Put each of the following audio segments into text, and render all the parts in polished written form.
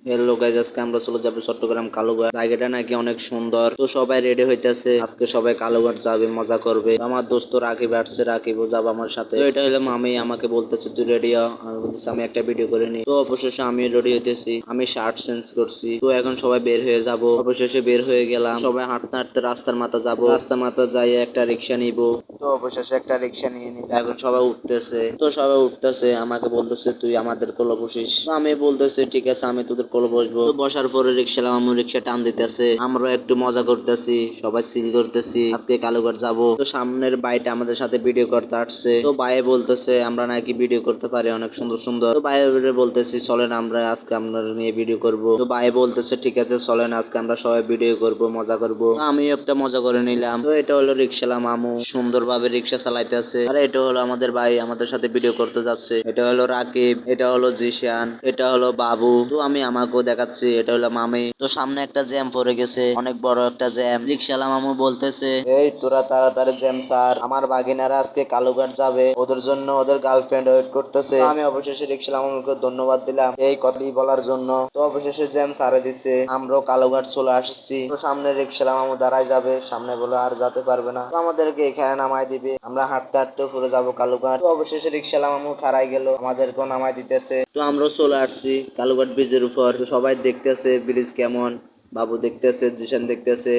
Hello guys, আজকে আমরা চলে যাবো চট্টগ্রাম কালুঘাট। জায়গাটা নাকি অনেক সুন্দর। তো সবাই রেডি হইতেছে, আজকে সবাই কালুঘাট যাবে, মজা করবে। আমার দোস্ত রাকিব আসছে, রাকিবও যাবো আমার সাথে। তো এটা হলো মামি আমাকে বলতেছে তুই রেডি হ। আমি বলতেছি আমি একটা ভিডিও করে নি। তো অবশেষে আমি রেডি হইতেছি, আমি শার্ট চেঞ্জ করছি। তো এখন সবাই বের হয়ে যাব। অবশেষে বের হয়ে গেলাম, সবাই হাঁটতে হাঁটতে রাস্তার মাথা যাব। রাস্তার মাথা যাই একটা রিক্সা নিবো। তো অবশেষে একটা রিক্সা নিয়ে নিলাম। এখন সবাই উঠতেছে, তো সবাই উঠতেছে, আমাকে বলতেছে তুই আমাদের কোলে বসিস। তো আমি বলতেছি ঠিক আছে, আমি তোদের কোলে বসবো। তো বসার পরে রিক্সা আমি রিক্সা টান দিতেছে, আমরা একটু মজা করতেছি, সবাই সিল করতেছি, আজকে কালুঘাট যাব। তো সামনের বাইটা আমাদের সাথে ভিডিও করতে আসছে। তো ভাই বলতেছে আমরা নাকি ভিডিও করতে পারি অনেক সুন্দর সুন্দর। তো ভাই বলতেছি চলেন আমরা আজকে আমরা নিয়ে ভিডিও করব। তো ভাই বলতেছে ঠিক আছে চলেন আজকে আমরা সবাই ভিডিও করব, মজা করব। আমি একটা মজা করে নিলাম। তো এটা হলো রিক্সালা মামু, সুন্দরভাবে রিক্সা চালাইতেছে। আর এটা হলো আমাদের ভাই, আমাদের সাথে ভিডিও করতে যাচ্ছে। এটা হলো রাকিব, এটা হলো জিশান, এটা হলো বাবু। তো আমি আমাকেও দেখাচ্ছি, এটা হলো মামি। তো সামনে একটা জ্যাম পড়ে গেছে, অনেক বড় একটা জ্যাম। রিক্সালা মামু বলতেছে এই তোরা তাড়াতাড়ি জ্যাম স্যার, আমার বাগিনারা আজকে কালুঘাট যাবে, ওদের জন্য ওদের গার্লফ্রেন্ড ওয়েট করতেছে। আমি অবশেষে রিক্সালা মামুকে ধন্যবাদ দিলাম এই কথাটি বলার জন্য। তো অবশেষে জ্যাম সারে দিছে, আমরাও কালুঘাট চলে আসছি। তো সামনে রিক্সালা মামু দাঁড়ায় যাবে, সামনে বলে আর যেতে পারবে না। তো আমাদেরকে এখানে নামাই দিবে, আমরা হাঁটতে হাঁটতে ফুরে যাবো কালুঘাট। তো অবশেষে রিক্সালা মামু খারাই গেল, আমাদেরকেও নামাই দিতেছে। তো আমরা চলে আসছি কালুঘাট ব্রিজের উপর। তো সবাই দেখতেছে ব্রিজ কেমন, বাবু দেখতেছে, জিশান দেখতেছে,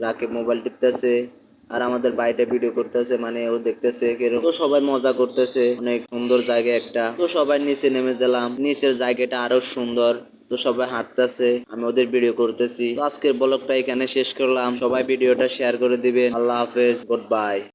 রাকিব মোবাইল টিপতেছে, আর আমাদের বাড়িটা ভিডিও করতেছে, মানে ও দেখতেছে কিরকম। তো সবাই মজা করতেছে, অনেক সুন্দর জায়গা একটা। তো সবাই নিচে নেমে গেলাম, নিচের জায়গাটা আরো সুন্দর। তো সবাই হাঁটতেছে, আমি ওদের ভিডিও করতেছি। তো আজকের ব্লগটা এখানে শেষ করলাম, সবাই ভিডিওটা শেয়ার করে দিবেন। আল্লাহ হাফেজ, গুড বাই।